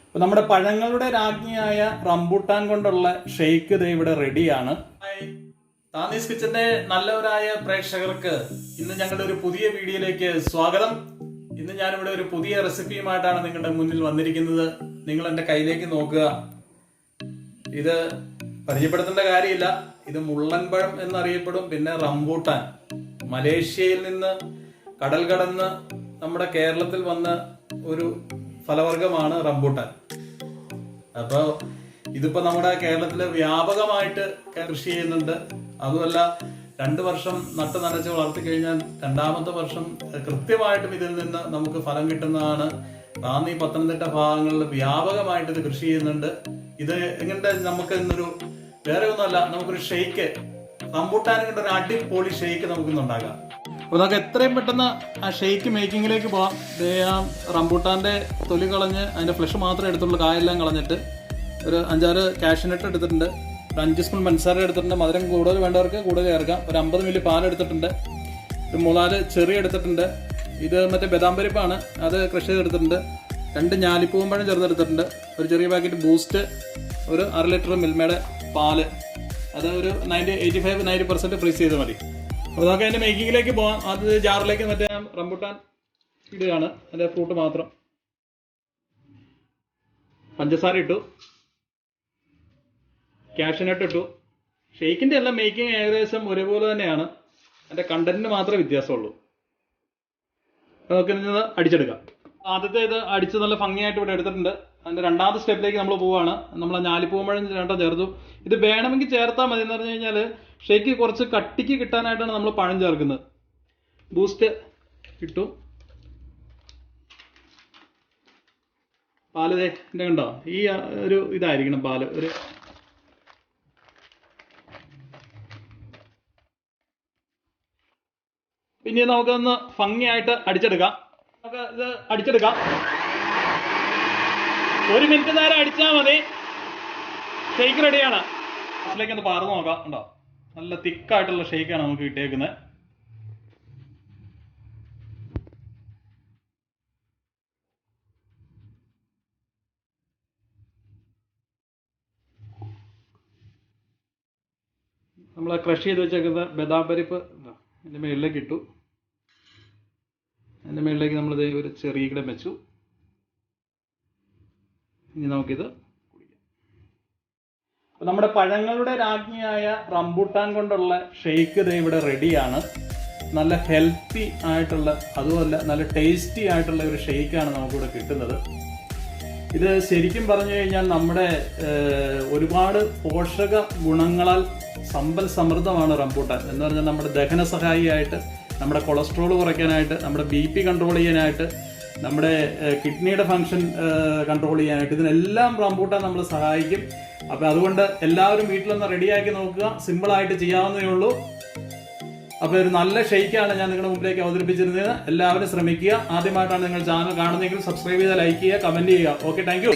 അപ്പൊ നമ്മുടെ പഴങ്ങളുടെ രാജ്ഞിയായ റംബൂട്ടാൻ കൊണ്ടുള്ള ഷെയ്ക്ക് ദേ ഇവിടെ റെഡിയാണ്. താനീസ് കിച്ചന്റെ നല്ലവരായ പ്രേക്ഷകർക്ക് ഇന്ന് ഞങ്ങളുടെ ഒരു പുതിയ വീഡിയോയിലേക്ക് സ്വാഗതം. ഇന്ന് ഞാനിവിടെ ഒരു പുതിയ റെസിപ്പിയുമായിട്ടാണ് നിങ്ങളുടെ മുന്നിൽ വന്നിരിക്കുന്നത്. നിങ്ങൾ എന്റെ കയ്യിലേക്ക് നോക്കുക. ഇത് പരിചയപ്പെടുത്തേണ്ട കാര്യമില്ല. ഇത് മുള്ളൻപഴം എന്നറിയപ്പെടും. പിന്നെ റംബൂട്ടാൻ മലേഷ്യയിൽ നിന്ന് കടൽ കടന്ന് നമ്മുടെ കേരളത്തിൽ വന്ന ഒരു ഫലവർഗമാണ് റംബൂട്ടാൻ. അപ്പോൾ ഇതിപ്പോ നമ്മുടെ കേരളത്തില് വ്യാപകമായിട്ട് കൃഷി ചെയ്യുന്നുണ്ട്. അതുമല്ല 2 വർഷം നട്ട് നനച്ച് വളർത്തി കഴിഞ്ഞാൽ 2ാമത്തെ വർഷം കൃത്യമായിട്ടും ഇതിൽ നിന്ന് നമുക്ക് ഫലം കിട്ടുന്നതാണ്. റാന്നി, പത്തനംതിട്ട ഭാഗങ്ങളിൽ വ്യാപകമായിട്ട് ഇത് കൃഷി ചെയ്യുന്നുണ്ട്. ഇത് എങ്ങനെ നമുക്ക് ഇന്നൊരു വേറെ ഒന്നുമല്ല, നമുക്കൊരു ഷെയ്ക്ക്, റംബൂട്ടാൻ കൊണ്ട് ഒരു അടിപൊളി ഷെയ്ക്ക് നമുക്കിന്ന് ഉണ്ടാക്കാം. അപ്പോൾ നമുക്ക് എത്രയും പെട്ടെന്ന് ആ ഷെയ്ക്ക് മേക്കിങ്ങിലേക്ക് പോവാം. ആ റംബൂട്ടാൻ്റെ തൊലി കളഞ്ഞ് അതിൻ്റെ ഫ്ലഷ് മാത്രമേ എടുത്തുള്ളൂ, കായെല്ലാം കളഞ്ഞിട്ട് ഒരു 5-6 കാഷ്യൂനട്ട് എടുത്തിട്ടുണ്ട്. ഒരു 5 സ്പൂൺ പഞ്ചസാര എടുത്തിട്ടുണ്ട്. മധുരം കൂടുതൽ വേണ്ടവർക്ക് കൂടുതൽ ചേർക്കാം. ഒരു 50 മില്ലി പാൽ എടുത്തിട്ടുണ്ട്. ഒരു 3-4 ചെറി എടുത്തിട്ടുണ്ട്. ഇത് മറ്റേ ബദാം പരിപ്പാണ്, അത് ക്രഷ് ചെയ്തെടുത്തിട്ടുണ്ട്. 2 ഞാലിപ്പൂവൻ ചേർത്തെടുത്തിട്ടുണ്ട്. ഒരു ചെറിയ പാക്കറ്റ് ബൂസ്റ്റ്, ഒരു 1/2 ലിറ്റർ മിൽമയുടെ പാല്, അത് ഒരു 85-90% ഫ്രീസ് ചെയ്ത് മതി. അപ്പോൾ നമുക്ക് അതിൻ്റെ മേക്കിങ്ങിലേക്ക് പോകാം. അത് ജാറിലേക്ക് മറ്റേ റംബൂട്ടാൻ ഇടുകയാണ്, അതിൻ്റെ ഫ്രൂട്ട് മാത്രം. പഞ്ചസാര ഇട്ടു, കാഷ്യൂനട്ട് ഇട്ടു. ഷെയ്ക്കിൻ്റെ എല്ലാം മേക്കിംഗ് ഏകദേശം ഒരുപോലെ തന്നെയാണ്, അതിൻ്റെ കണ്ടന്റിന് മാത്രമേ വ്യത്യാസമുള്ളൂ. നമുക്ക് ഇത് അടിച്ചെടുക്കാം. ആദ്യത്തെ ഇത് അടിച്ച് നല്ല ഭംഗിയായിട്ട് ഇവിടെ എടുത്തിട്ടുണ്ട്. അതിൻ്റെ 2ാമത്തെ സ്റ്റെപ്പിലേക്ക് നമ്മൾ പോവുകയാണ്. നമ്മൾ ഞാലിപ്പൂമ്പഴം ചേർത്തു. ഇത് വേണമെങ്കിൽ ചേർത്താൽ മതി. എന്ന് പറഞ്ഞു കഴിഞ്ഞാൽ ഷേക്ക് കുറച്ച് കട്ടിക്ക് കിട്ടാനായിട്ടാണ് നമ്മൾ പഴം ചേർക്കുന്നത്. ബൂസ്റ്റ് ഇട്ടു. പാല് എൻ്റെ കണ്ടോ, ഈ ഒരു ഇതായിരിക്കണം പാല്. ഒരു പിന്നെ നമുക്കൊന്ന് ഭംഗിയായിട്ട് അടിച്ചെടുക്കാം. നമുക്ക് ഇത് അടിച്ചെടുക്കാം. 1 മിനിറ്റ് നേരം അടിച്ചാൽ മതി. ഷെയ്ക്ക് റെഡിയാണ്. അതിലേക്ക് ഒന്ന് പാർന്ന് നോക്കാം. ഉണ്ടോ, നല്ല തിക്കായിട്ടുള്ള ഷെയ്ക്കാണ് നമുക്ക് കിട്ടിയേക്കുന്നത്. നമ്മൾ ക്രഷ് ചെയ്ത് വെച്ചേക്കുന്ന ബദാം പരിപ്പ് അതിൻ്റെ മുകളിലേക്ക് ഇട്ടു. അതിൻ്റെ മുകളിലേക്ക് നമ്മൾ ഒരു ചെറിയ കൂടെ വെച്ചു. ഇനി നമുക്കിത് കുടിക്കാം. നമ്മുടെ പഴങ്ങളുടെ രാജ്ഞിയായ റംബൂട്ടാൻ കൊണ്ടുള്ള ഷെയ്ക്ക് ദേ ഇവിടെ റെഡിയാണ്. നല്ല ഹെൽത്തി ആയിട്ടുള്ള, അതുമല്ല നല്ല ടേസ്റ്റി ആയിട്ടുള്ള ഒരു ഷെയ്ക്കാണ് നമുക്കിവിടെ കിട്ടുന്നത്. ഇത് ശരിക്കും പറഞ്ഞു കഴിഞ്ഞാൽ നമ്മുടെ ഒരുപാട് പോഷക ഗുണങ്ങളാൽ സമ്പൽ സമൃദ്ധമാണ് റംബൂട്ടാൻ. എന്ന് പറഞ്ഞാൽ നമ്മുടെ ദഹന സഹായിയായിട്ട്, നമ്മുടെ കൊളസ്ട്രോൾ കുറയ്ക്കാനായിട്ട്, നമ്മുടെ BP കൺട്രോൾ ചെയ്യാനായിട്ട്, നമ്മുടെ കിഡ്നിയുടെ ഫങ്ഷൻ കൺട്രോൾ ചെയ്യാനായിട്ട്, ഇതിനെല്ലാം റംബൂട്ടാൻ നമ്മൾ സഹായിക്കും. അപ്പോൾ അതുകൊണ്ട് എല്ലാവരും വീട്ടിലൊന്ന് റെഡിയാക്കി നോക്കുക. സിമ്പിളായിട്ട് ചെയ്യാവുന്നതേ ഉള്ളൂ. അപ്പോൾ ഒരു നല്ല ഷെയ്ക്കാണ് ഞാൻ നിങ്ങളുടെ മുമ്പിലേക്ക് അവതരിപ്പിച്ചിരുന്നത്. എല്ലാവരും ശ്രമിക്കുക. ആദ്യമായിട്ടാണ് നിങ്ങൾ ചാനൽ കാണുന്നതെങ്കിൽ സബ്സ്ക്രൈബ് ചെയ്താൽ, ലൈക്ക് ചെയ്യുക, കമന്റ് ചെയ്യുക. Okay, thank you.